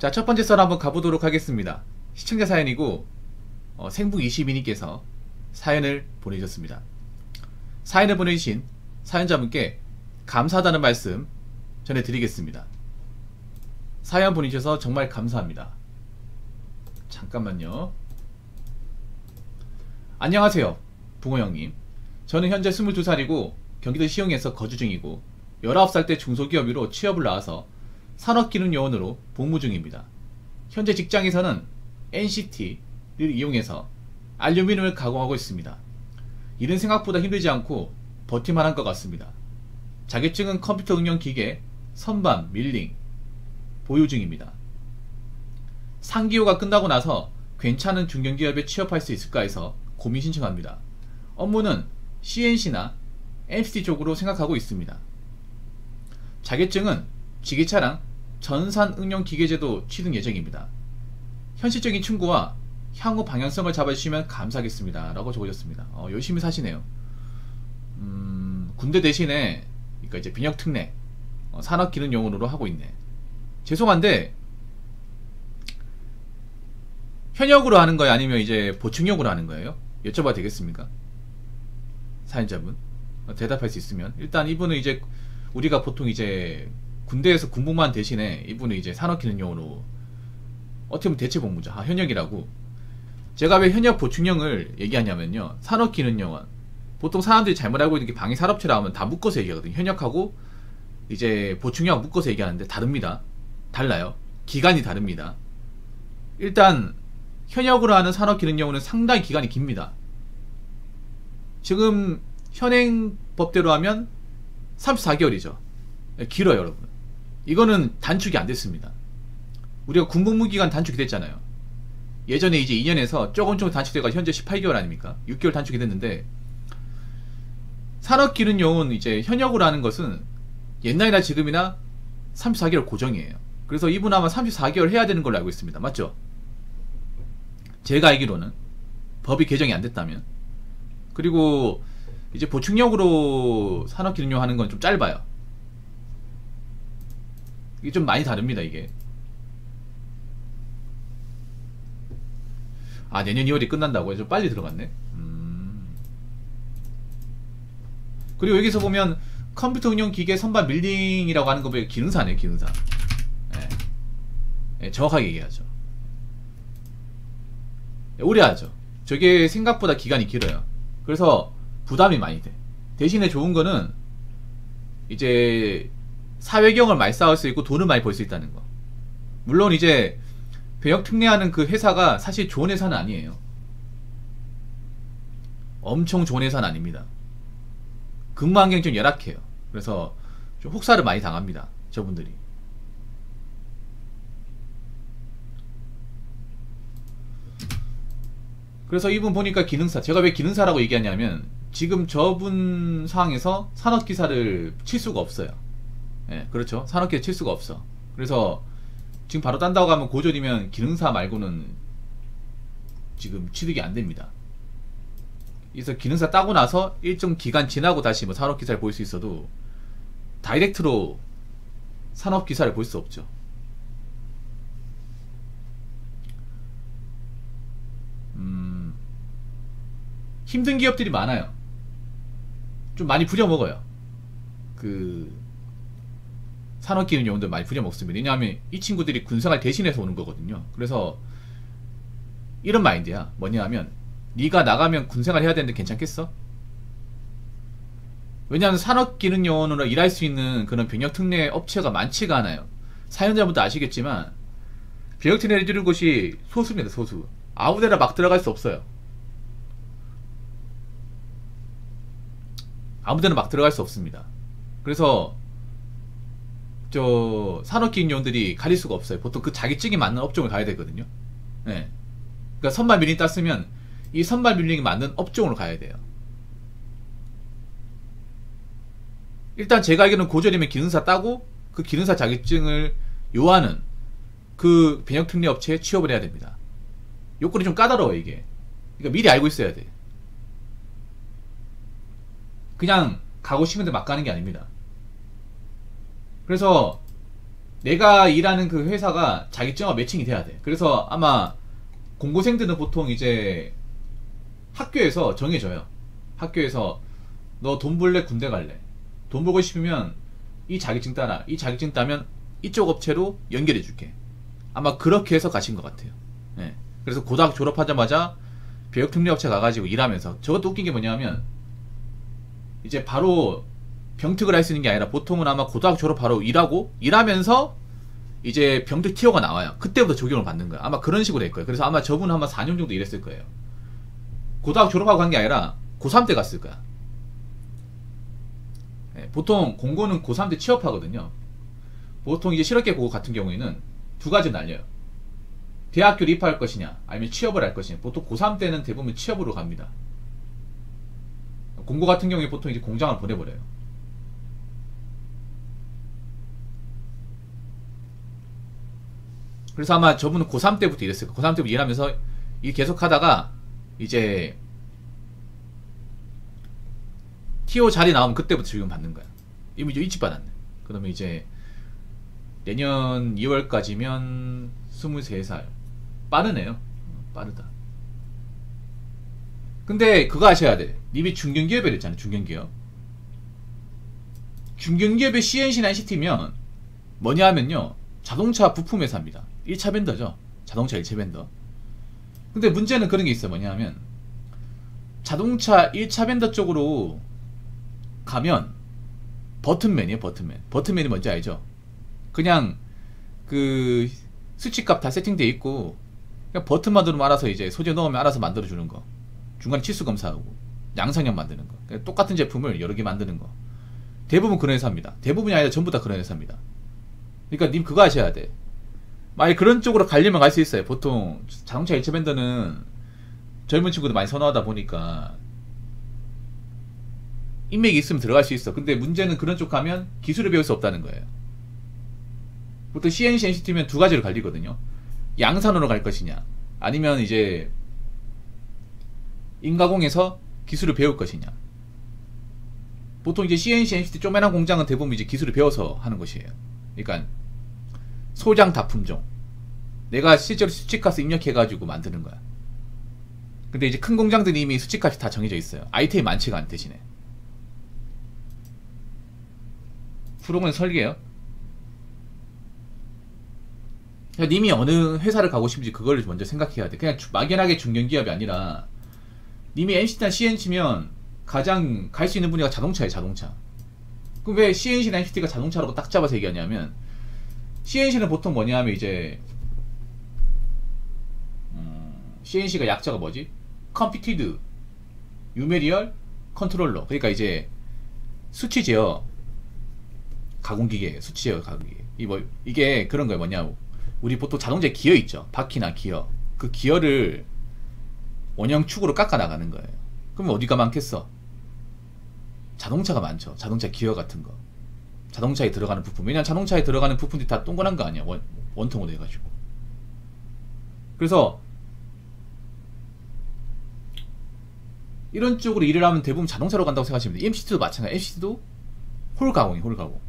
자, 첫 번째 썰 한번 가보도록 하겠습니다. 시청자 사연이고 생북22님께서 사연을 보내주셨습니다. 사연을 보내주신 사연자분께 감사하다는 말씀 전해드리겠습니다. 사연 보내주셔서 정말 감사합니다. 잠깐만요. 안녕하세요, 붕어형님. 저는 현재 22살이고 경기도 시흥에서 거주 중이고 19살 때 중소기업으로 취업을 나와서 산업기능요원으로 복무 중입니다. 현재 직장에서는 NCT를 이용해서 알루미늄을 가공하고 있습니다. 일은 생각보다 힘들지 않고 버틸만한 것 같습니다. 자격증은 컴퓨터 응용 기계, 선반, 밀링 보유 중입니다. 상기호가 끝나고 나서 괜찮은 중견기업에 취업할 수 있을까 해서 고민 신청합니다. 업무는 CNC나 MCT 쪽으로 생각하고 있습니다. 자격증은 지게차랑 전산응용기계제도 취득 예정입니다. 현실적인 충고와 향후 방향성을 잡아주시면 감사하겠습니다. 라고 적어줬습니다. 열심히 사시네요. 군대 대신에 그러니까 이제 병역특례 산업기능요원으로 하고 있네. 죄송한데 현역으로 하는 거예요? 아니면 이제 보충역으로 하는 거예요? 여쭤봐도 되겠습니까? 사연자분 대답할 수 있으면. 일단 이분은 이제 우리가 보통 이제 군대에서 군복만 대신에 이분은 이제 산업기능요원으로 어떻게 보면 대체복무자 현역이라고. 제가 왜 현역 보충형을 얘기하냐면요, 산업기능요원 보통 사람들이 잘못 알고 있는 게 방위산업체라 하면 다 묶어서 얘기하거든요. 현역하고 이제 보충형 묶어서 얘기하는데 다릅니다. 달라요. 기간이 다릅니다. 일단 현역으로 하는 산업기능요원은 상당히 기간이 깁니다. 지금 현행 법대로 하면 34개월이죠 길어요 여러분. 이거는 단축이 안 됐습니다. 우리가 군복무기간 단축이 됐잖아요. 예전에 이제 2년에서 조금 단축돼가 현재 18개월 아닙니까? 6개월 단축이 됐는데, 산업기능요원 이제 현역으로 하는 것은 옛날이나 지금이나 34개월 고정이에요. 그래서 이분 아마 34개월 해야 되는 걸로 알고 있습니다. 맞죠? 제가 알기로는 법이 개정이 안 됐다면. 그리고 이제 보충역으로 산업기능요원 하는 건 좀 짧아요. 이게 좀 많이 다릅니다. 이게 내년 2월이 끝난다고요? 좀 빨리 들어갔네. 그리고 여기서 보면 컴퓨터 응용 기계 선반 밀링이라고 하는 거 보면 기능사네. 기능사. 정확하게 얘기하죠. 오래 하죠. 저게 생각보다 기간이 길어요. 그래서 부담이 많이 돼. 대신에 좋은 거는 이제 사회경을 많이 쌓을 수 있고 돈을 많이 벌 수 있다는 거. 물론 이제 병역특례하는 그 회사가 사실 좋은 회사는 아니에요. 엄청 좋은 회사는 아닙니다. 근무 환경이 좀 열악해요. 그래서 좀 혹사를 많이 당합니다, 저분들이. 그래서 이분 보니까 기능사, 제가 왜 기능사라고 얘기하냐면 지금 저분 상황에서 산업기사를 칠 수가 없어요. 그렇죠. 산업기사 칠 수가 없어. 그래서 지금 바로 딴다고 하면 고졸이면 기능사 말고는 지금 취득이 안 됩니다. 그래서 기능사 따고 나서 일정 기간 지나고 다시 뭐 산업기사를 볼 수 있어도 다이렉트로 산업기사를 볼 수 없죠. 힘든 기업들이 많아요. 좀 많이 부려먹어요. 그 산업기능요원들 많이 부려먹습니다. 왜냐하면 이 친구들이 군생활 대신해서 오는 거거든요. 그래서 이런 마인드야. 뭐냐 하면 네가 나가면 군생활 해야 되는데 괜찮겠어? 왜냐하면 산업기능요원으로 일할 수 있는 그런 병역특례 업체가 많지가 않아요. 사연자분도 아시겠지만 병역특례를 해주는 곳이 소수입니다. 소수. 아무데나 막 들어갈 수 없어요. 아무데나 막 들어갈 수 없습니다. 그래서 저 산업기능요원들이 가릴 수가 없어요. 보통 그 자격증이 맞는 업종을 가야 되거든요. 그러니까 선발 밀링 땄으면 이 선발 밀링이 맞는 업종으로 가야 돼요. 일단 제가 알기로는 고졸이면 기능사 따고 그 기능사 자격증을 요하는 그 병역특례 업체에 취업을 해야 됩니다. 요건이 좀 까다로워 이게. 그러니까 미리 알고 있어야 돼. 그냥 가고 싶은데 막 가는 게 아닙니다. 그래서 내가 일하는 그 회사가 자격증과 매칭이 돼야 돼. 그래서 아마 공고생들은 보통 이제 학교에서 정해줘요. 학교에서 너 돈 벌래 군대 갈래? 돈 벌고 싶으면 이 자격증 따라. 이 자격증 따면 이쪽 업체로 연결해 줄게. 아마 그렇게 해서 가신 것 같아요. 네. 그래서 고등학교 졸업하자마자 배역특례업체 가가지고 일하면서, 저것도 웃긴 게 뭐냐면 이제 바로 병특을 할 수 있는 게 아니라 보통은 아마 고등학교 졸업 바로 일하면서 이제 병특 티어가 나와요. 그때부터 적용을 받는 거야. 아마 그런 식으로 될 거예요. 그래서 아마 저분은 아마 4년 정도 일했을 거예요. 고등학교 졸업하고 간 게 아니라 고3 때 갔을 거야. 네, 보통 공고는 고3 때 취업하거든요. 보통 이제 실업계 고고 같은 경우에는 두 가지 날려요. 대학교를 입학할 것이냐, 아니면 취업을 할 것이냐. 보통 고3 때는 대부분 취업으로 갑니다. 공고 같은 경우에 보통 이제 공장을 보내버려요. 그래서 아마 저분은 고3 때부터 일했을 거예요. 고3 때부터 일하면서 일 계속 하다가 이제 TO 자리 나오면 그때부터 적용 받는 거야. 이미 좀 일찍 받았네. 그러면 이제 내년 2월까지면 23살. 빠르네요. 빠르다. 근데 그거 아셔야 돼. 님이 중견기업에 했잖아요. 중견기업. 중견기업의 CNC나 NCT면 뭐냐 하면요, 자동차 부품 회사입니다. 1차 벤더죠. 자동차 1차 벤더. 근데 문제는 그런 게 있어요. 뭐냐 하면 자동차 1차 벤더 쪽으로 가면 버튼맨이에요. 버튼맨. 버튼맨이 뭔지 알죠? 그냥 그 수치값 다 세팅되어 있고 그냥 버튼만 누르면 알아서 이제 소재 넣으면 알아서 만들어주는 거. 중간에 치수 검사하고 양성형 만드는 거. 그러니까 똑같은 제품을 여러 개 만드는 거. 대부분 그런 회사입니다. 대부분이 아니라 전부 다 그런 회사입니다. 그러니까 님 그거 하셔야 돼. 만약 그런 쪽으로 가려면 갈 수 있어요. 보통 자동차 1차 벤더는 젊은 친구들 많이 선호하다 보니까 인맥이 있으면 들어갈 수 있어. 근데 문제는 그런 쪽 가면 기술을 배울 수 없다는 거예요. 보통 CNC, NCT면 두 가지로 갈리거든요. 양산으로 갈 것이냐, 아니면 이제 인가공에서 기술을 배울 것이냐. 보통 이제 CNC, NCT 쪼매난 공장은 대부분 이제 기술을 배워서 하는 것이에요. 그러니까 소장 다품종, 내가 실제로 수치값을 입력해가지고 만드는 거야. 근데 이제 큰 공장들이 이미 수치값이 다 정해져 있어요. 아이템이 많지가 않은 대신에. 프로그램 설계요. 님이 어느 회사를 가고 싶은지 그걸 먼저 생각해야 돼. 그냥 막연하게 중견기업이 아니라 님이 NCT나 CNC면 가장 갈 수 있는 분야가 자동차예요. 자동차. 그럼 왜 CNC나 NCT가 자동차라고 딱 잡아서 얘기하냐면, CNC는 보통 뭐냐 하면 이제 CNC가 약자가 뭐지? 컴피티드 유메리얼 컨트롤러. 그러니까 이제 수치 제어 가공기계, 수치 제어 가공기계. 이게 그런 거예요. 뭐냐고, 우리 보통 자동차에 기어 있죠. 바퀴나 기어. 그 기어를 원형축으로 깎아 나가는 거예요. 그럼 어디가 많겠어? 자동차가 많죠. 자동차 기어 같은 거. 자동차에 들어가는 부품. 왜냐면 자동차에 들어가는 부품들이 다 동그란 거 아니야. 원통으로 해가지고. 그래서 이런 쪽으로 일을 하면 대부분 자동차로 간다고 생각하시면 돼요. MCT도 마찬가지. MCT도 홀 가공이, 홀 가공.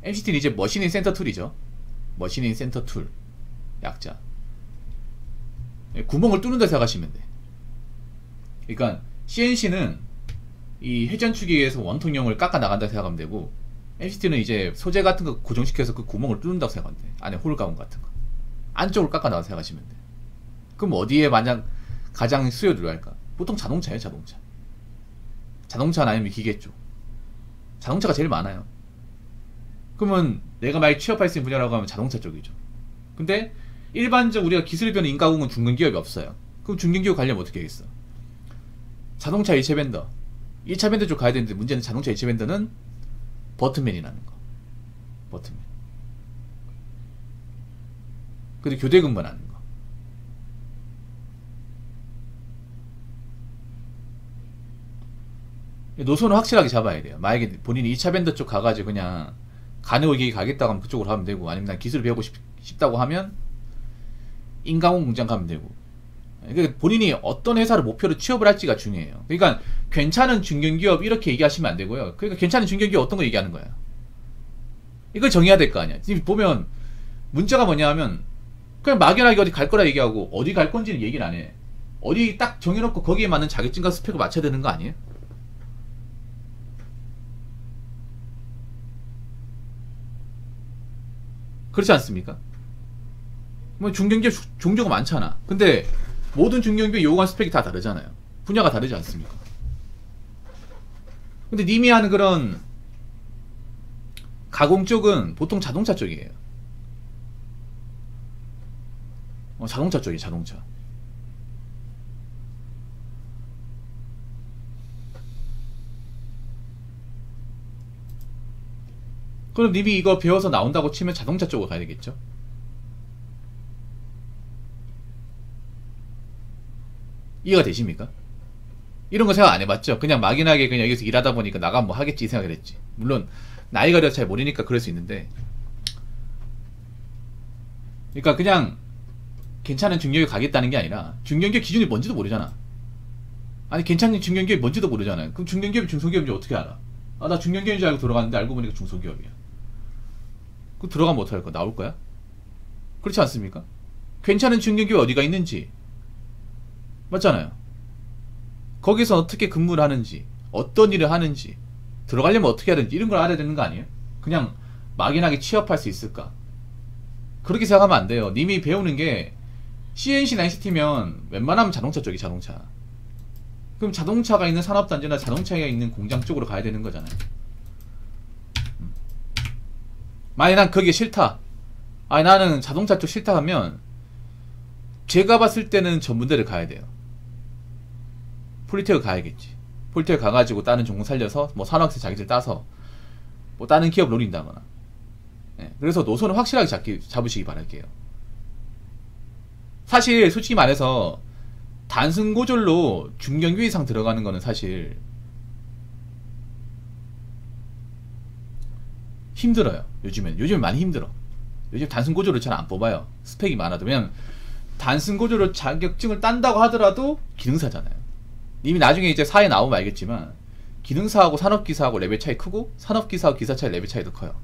MCT는 이제 머신인 센터 툴이죠. 머신인 센터 툴 약자. 구멍을 뚫는다 생각하시면 돼. 그러니까 CNC는 이 회전축에 의해서 원통형을 깎아 나간다 생각하면 되고, MCT는 이제 소재 같은 거 고정시켜서 그 구멍을 뚫는다고 생각하면 돼. 안에 홀 가공 같은 거 안쪽으로 깎아 나간다 생각하시면 돼. 그럼 어디에 만약 가장 수요를 할까? 보통 자동차예요. 자동차. 자동차나 아니면 기계 쪽. 자동차가 제일 많아요. 그러면 내가 만약 취업할 수 있는 분야라고 하면 자동차 쪽이죠. 근데 일반적 우리가 기술 배우는 인가공은 중견기업이 없어요. 그럼 중견기업 가려면 어떻게 하겠어? 자동차 1차 벤더, 1차 벤더 쪽 가야 되는데, 문제는 자동차 1차 벤더는 버튼맨이라는 거. 버튼맨. 근데 교대 근무하는 거. 노선을 확실하게 잡아야 돼요. 만약에 본인이 2차 벤더 쪽 가가지고 그냥 가능하게 가겠다고 하면 그쪽으로 하면 되고, 아니면 난 기술 배우고 싶다고 하면 인가공 공장 가면 되고. 그러니까 본인이 어떤 회사를 목표로 취업을 할지가 중요해요. 그러니까 괜찮은 중견기업 이렇게 얘기하시면 안 되고요. 그러니까 괜찮은 중견기업 어떤 거 얘기하는 거야. 이걸 정해야 될 거 아니야. 지금 보면 문제가 뭐냐 하면 그냥 막연하게 어디 갈 거라 얘기하고 어디 갈 건지는 얘기를 안 해. 어디 딱 정해놓고 거기에 맞는 자격증과 스펙을 맞춰야 되는 거 아니에요? 그렇지 않습니까? 뭐 중견기업 종류가 많잖아. 근데 모든 중견기업 요구하는 스펙이 다 다르잖아요. 분야가 다르지 않습니까? 근데 님이 하는 그런 가공 쪽은 보통 자동차 쪽이에요. 자동차 쪽이에요, 자동차. 그럼 님이 이거 배워서 나온다고 치면 자동차 쪽으로 가야 되겠죠? 이해가 되십니까? 이런 거 생각 안 해봤죠? 그냥 막연하게 그냥 여기서 일하다 보니까 나가면 뭐 하겠지 이 생각을 했지. 물론 나이가 어려서 잘 모르니까 그럴 수 있는데, 그러니까 그냥 괜찮은 중견기업 가겠다는 게 아니라 중견기업 기준이 뭔지도 모르잖아. 아니 괜찮은 중견기업이 뭔지도 모르잖아요. 그럼 중견기업이 중소기업인지 어떻게 알아? 아, 나 중견기업인 줄 알고 들어갔는데 알고 보니까 중소기업이야. 그 들어가면 어떡할 거야? 나올 거야? 그렇지 않습니까? 괜찮은 중견기업이 어디가 있는지 맞잖아요. 거기서 어떻게 근무를 하는지, 어떤 일을 하는지, 들어가려면 어떻게 해야 되는지 이런 걸 알아야 되는 거 아니에요? 그냥 막연하게 취업할 수 있을까? 그렇게 생각하면 안 돼요. 님이 배우는 게 CNC나 NCT면 웬만하면 자동차 쪽이 자동차. 그럼 자동차가 있는 산업단지나 자동차가 있는 공장 쪽으로 가야 되는 거잖아요. 만약 난 그게 싫다. 아니 나는 자동차 쪽 싫다 하면 제가 봤을 때는 전문대를 가야 돼요. 폴리텍을 가야겠지. 폴리텍 가가지고 다른 전공 살려서 뭐 산업학사 자격증 따서 뭐 다른 기업 노린다거나. 네, 그래서 노선을 확실하게 잡으시기 바랄게요. 사실 솔직히 말해서 단순 고졸로 중견기업 이상 들어가는 거는 사실 힘들어요. 요즘엔 많이 힘들어. 요즘 단순 고졸로 잘 안 뽑아요. 스펙이 많아도. 왜냐면 단순 고졸로 자격증을 딴다고 하더라도 기능사잖아요. 이미 나중에 이제 사회 나오면 알겠지만 기능사하고 산업기사하고 레벨 차이 크고 산업기사하고 기사 차이 레벨 차이도 커요.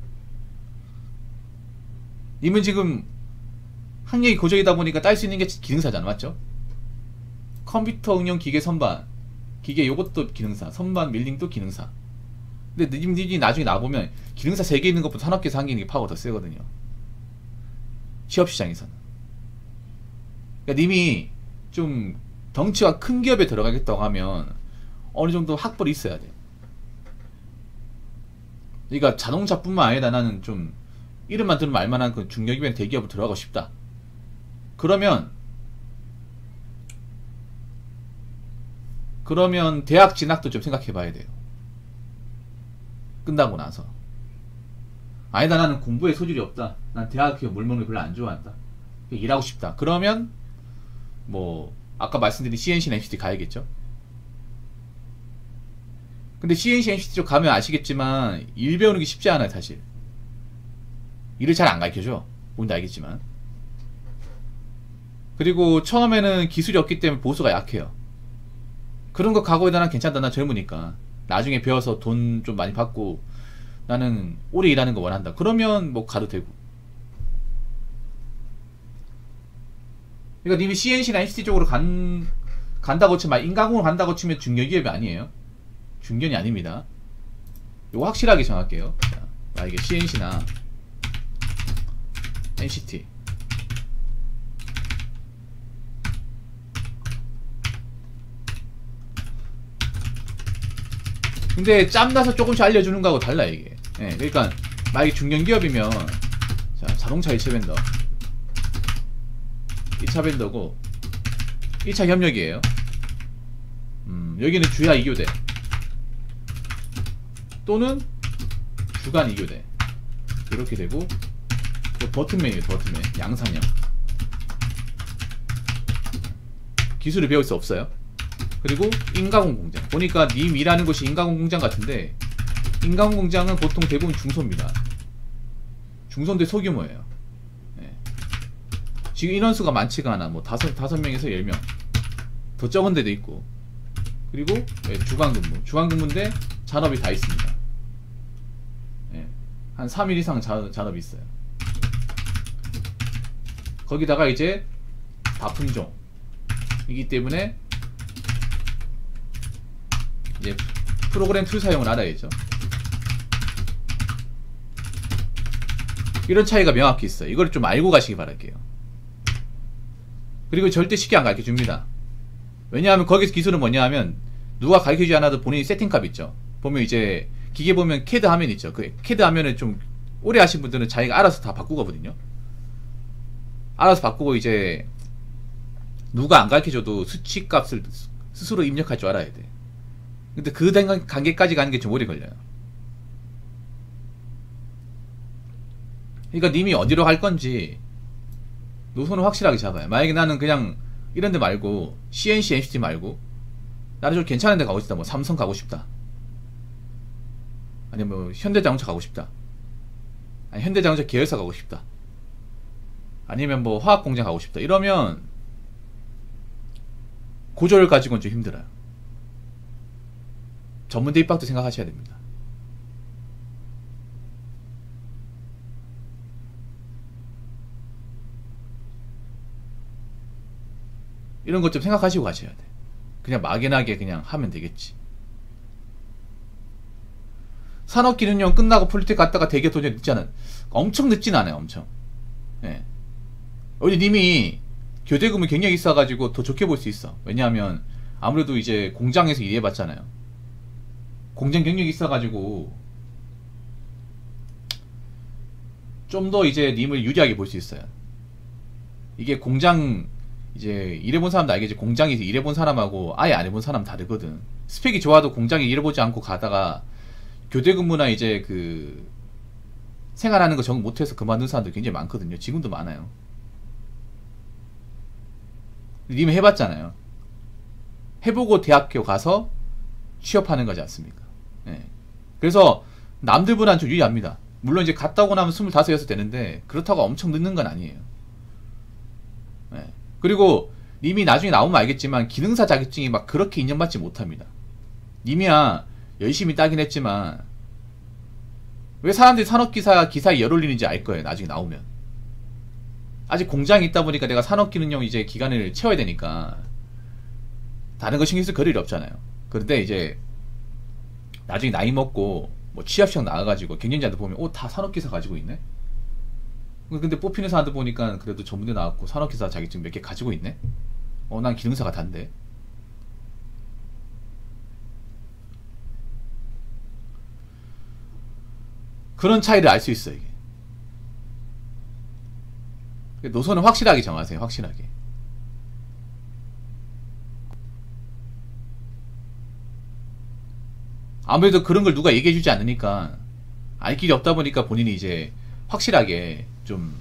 님은 지금 학력이 고졸이다 보니까 딸 수 있는 게 기능사잖아. 맞죠? 컴퓨터 응용 기계 선반 기계 요것도 기능사, 선반 밀링도 기능사. 근데 님이 나중에 나보면 기능사 3개 있는 것보다 산업기사 1개 있는 게 파워가 더 세거든요. 취업시장에서는. 그러니까 님이 좀 덩치가 큰 기업에 들어가겠다고 하면 어느 정도 학벌이 있어야 돼. 그러니까 자동차뿐만 아니라 나는 좀 이름만 들으면 알만한 그 중견기업이나 대기업으로 들어가고 싶다. 그러면 대학 진학도 좀 생각해 봐야 돼요. 끝나고 나서. 아니다 나는 공부에 소질이 없다. 난 대학 물 먹는 거 별로 안 좋아한다. 일하고 싶다. 그러면 뭐 아까 말씀드린 CNC, NCT 가야겠죠. 근데 CNC, NCT 쪽 가면 아시겠지만 일 배우는 게 쉽지 않아요 사실. 일을 잘 안 가르쳐줘. 뭔지 알겠지만. 그리고 처음에는 기술이 없기 때문에 보수가 약해요. 그런 거 각오해다 난 괜찮다. 난 젊으니까 나중에 배워서 돈 좀 많이 받고 나는 오래 일하는 거 원한다. 그러면 뭐 가도 되고. 그러니까 님이 CNC나 NCT 쪽으로 간다고 치면 인간공으로 간다고 치면 중견기업이 아니에요. 중견이 아닙니다. 이거 확실하게 정할게요. 자, 만약에 CNC나 NCT 근데 짬나서 조금씩 알려주는 거하고 달라 이게. 예, 그러니까 만약에 중견기업이면 자 자동차 1차 벤더 2차 벤더고 1차 협력이에요. 여기는 주야 2교대 또는 주간 2교대 이렇게 되고 버튼맨이에요. 버튼맨 양산형 기술을 배울 수 없어요. 그리고 인가공 공장 보니까 님 일하는 곳이 인가공 공장 같은데 인가공 공장은 보통 대부분 중소입니다. 중소인데 소규모예요. 네. 지금 인원수가 많지가 않아. 뭐 5명에서 10명 더 적은 데도 있고. 그리고 예, 주간근무. 주간근무인데 잔업이 다 있습니다. 예, 한 3일 이상 잔업이 있어요. 거기다가 이제 다품종 이기 때문에 이제 프로그램 툴 사용을 알아야죠. 이런 차이가 명확히 있어요. 이걸 좀 알고 가시기 바랄게요. 그리고 절대 쉽게 안 가르쳐줍니다. 왜냐하면 거기서 기술은 뭐냐 하면 누가 가르쳐주지 않아도 본인이 세팅값 있죠. 보면 이제 기계 보면 CAD 화면 있죠. 그 CAD 화면을 좀 오래 하신 분들은 자기가 알아서 다 바꾸거든요. 알아서 바꾸고 이제 누가 안 가르쳐줘도 수치값을 스스로 입력할 줄 알아야 돼. 근데 그 단계까지 가는 게 좀 오래 걸려요. 그러니까 님이 어디로 갈 건지 노선을 확실하게 잡아요. 만약에 나는 그냥 이런 데 말고 CNC, NCT 말고 나는 좀 괜찮은 데 가고 싶다. 뭐 삼성 가고 싶다. 아니면 뭐 현대자동차 가고 싶다. 아니 현대자동차 계열사 가고 싶다. 아니면 뭐 화학공장 가고 싶다. 이러면 고졸 가지고는 좀 힘들어요. 전문대 입학도 생각하셔야 됩니다. 이런 것 좀 생각하시고 가셔야 돼. 그냥 막연하게 그냥 하면 되겠지. 산업기능형 끝나고 폴리텍 갔다가 대기업 도전 늦지 않아요. 엄청 늦진 않아요. 엄청. 예. 어디 님이 교대금이 경력이 있어가지고 더 좋게 볼 수 있어. 왜냐하면 아무래도 이제 공장에서 일해봤잖아요. 공장 경력이 있어가지고 좀 더 이제 님을 유리하게 볼 수 있어요. 이게 공장 이제 일해본 사람도 알겠지. 공장에서 일해본 사람하고 아예 안 해본 사람 다르거든. 스펙이 좋아도 공장에 일해보지 않고 가다가 교대 근무나 이제 그 생활하는 거 적응 못해서 그만둔 사람들 굉장히 많거든요. 지금도 많아요. 님 해봤잖아요. 해보고 대학교 가서 취업하는 거지 않습니까? 네. 그래서 남들보다는 좀 유리합니다. 물론 이제 갔다 오고 나면 25, 6 되는데 그렇다고 엄청 늦는 건 아니에요. 네. 그리고 님이 나중에 나오면 알겠지만 기능사 자격증이 막 그렇게 인정받지 못합니다. 님이야 열심히 따긴 했지만 왜 사람들이 산업기사 기사에 열 올리는지 알 거예요. 나중에 나오면. 아직 공장이 있다 보니까 내가 산업기능형 이제 기간을 채워야 되니까 다른 거 신경 쓸 거리가 없잖아요. 그런데 이제 나중에 나이 먹고 뭐 취업시험 나와가지고 경쟁자들 보면 다 산업기사 가지고 있네? 근데 뽑히는 사람들 보니까 그래도 전문대 나왔고 산업기사 자격증 몇 개 가지고 있네? 난 기능사가 단데. 그런 차이를 알 수 있어 이게. 노선은 확실하게 정하세요. 확실하게. 아무래도 그런 걸 누가 얘기해주지 않으니까 알 길이 없다 보니까 본인이 이제 확실하게 좀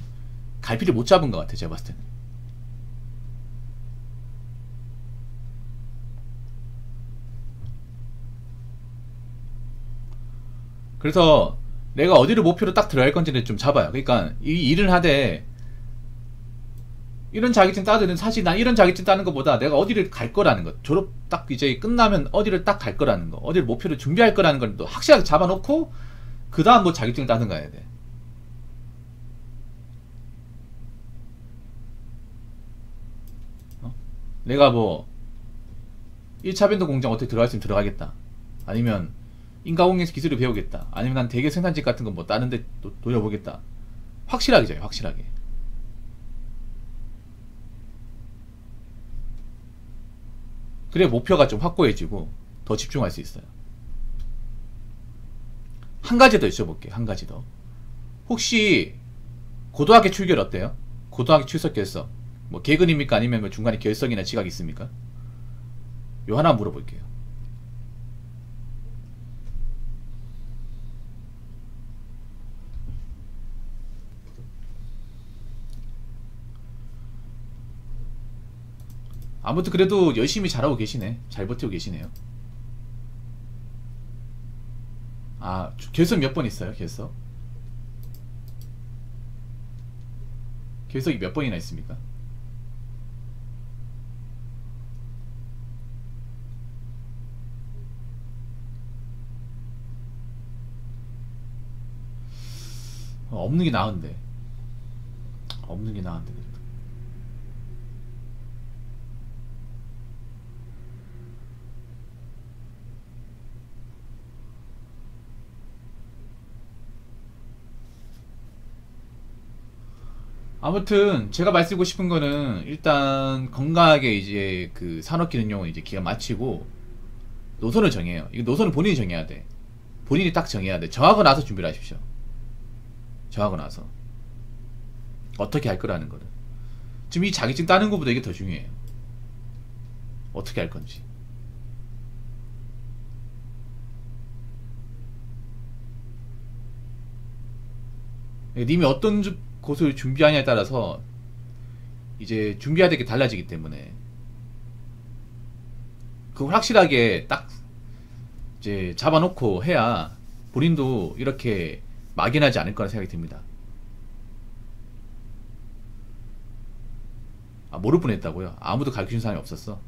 갈피를 못 잡은 것 같아. 제가 봤을 때는. 그래서 내가 어디를 목표로 딱 들어갈 건지를 좀 잡아요. 그러니까 이 일을 하되 이런 자격증 따드는 사실 난 이런 자격증 따는 것보다 내가 어디를 갈 거라는 것, 졸업 딱 이제 끝나면 어디를 딱 갈 거라는 거, 어디를 목표로 준비할 거라는 걸 또 확실하게 잡아놓고 그 다음 뭐 자격증을 따든가 해야 돼. 내가 뭐 1차 변동 공장 어떻게 들어갈 수 있으면 들어가겠다. 아니면 인가공학에서 기술을 배우겠다. 아니면 난 대개 생산직 같은 거 뭐 다른 데 돌려보겠다. 확실하게 져요. 확실하게. 그래 목표가 좀 확고해지고 더 집중할 수 있어요. 한 가지 더 여쭤볼게요. 한 가지 더. 혹시 고등학교 출결 어때요? 고등학교 출석 결석 뭐 개근입니까? 아니면 뭐 중간에 결석이나 지각이 있습니까? 요 하나 물어볼게요. 아무튼 그래도 열심히 잘하고 계시네. 잘 버티고 계시네요. 아, 결석 몇 번 있어요? 결석? 결석이 몇 번이나 있습니까? 없는 게 나은데. 없는 게 나은데. 그래도. 아무튼 제가 말씀드리고 싶은 거는 일단 건강하게 이제 그 산업기능용은 이제 기간 마치고 노선을 정해요. 이거 노선은 본인이 정해야 돼. 본인이 딱 정해야 돼. 정하고 나서 준비를 하십시오. 정하고 나서 어떻게 할 거라는 거를. 지금 이 자격증 따는 것보다 이게 더 중요해요. 어떻게 할 건지. 님이 어떤 곳을 준비하냐에 따라서 이제 준비해야 될 게 달라지기 때문에 그걸 확실하게 딱 이제 잡아놓고 해야 본인도 이렇게 막연하지 않을 거라 생각이 듭니다. 아, 모를 뻔했다고요? 아무도 가르쳐준 사람이 없었어.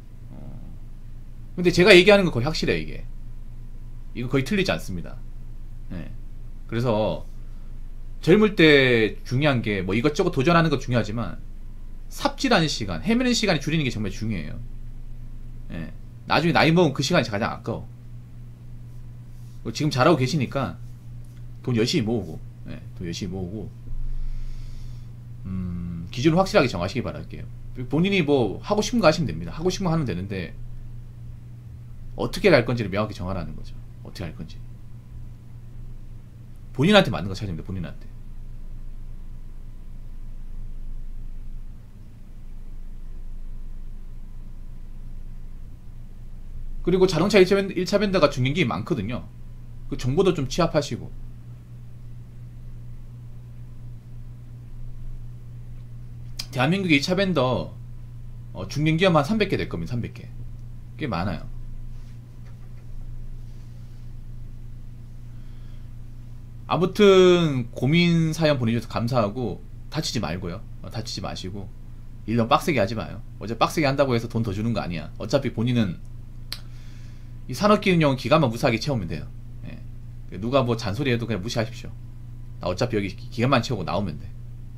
근데 제가 얘기하는 거 거의 확실해. 이거 거의 틀리지 않습니다. 네. 그래서 젊을 때 중요한 게 뭐 이것저것 도전하는 거 중요하지만 삽질하는 시간, 헤매는 시간이 줄이는 게 정말 중요해요. 예. 나중에 나이 먹으면 그 시간이 가장 아까워. 지금 잘하고 계시니까 돈 열심히 모으고, 예, 돈 열심히 모으고, 기준을 확실하게 정하시기 바랄게요. 본인이 뭐 하고 싶은 거 하시면 됩니다. 하고 싶은 거 하면 되는데 어떻게 갈 건지를 명확히 정하라는 거죠. 어떻게 할 건지. 본인한테 맞는 거 찾으면 됩니다. 본인한테. 그리고 자동차 1차 벤더가 중요한 게 많거든요. 그 정보도 좀 취합하시고. 대한민국의 2차 벤더 중견기업 한 300개 될 겁니다. 300개. 꽤 많아요. 아무튼 고민 사연 보내주셔서 감사하고 다치지 말고요. 다치지 마시고 일 너무 빡세게 하지 마요. 어제 빡세게 한다고 해서 돈 더 주는 거 아니야. 어차피 본인은 이 산업기능용 기간만 무사하게 채우면 돼요. 예. 누가 뭐 잔소리해도 그냥 무시하십시오. 나 어차피 여기 기간만 채우고 나오면 돼.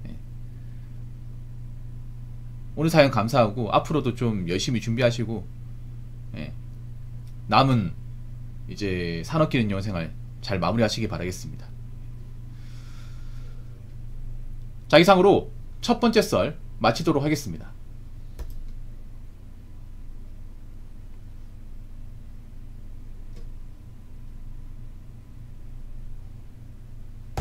예. 오늘 사연 감사하고 앞으로도 좀 열심히 준비하시고, 예. 남은 이제 산업기능용 생활 잘 마무리하시기 바라겠습니다. 자, 이상으로 첫 번째 썰 마치도록 하겠습니다.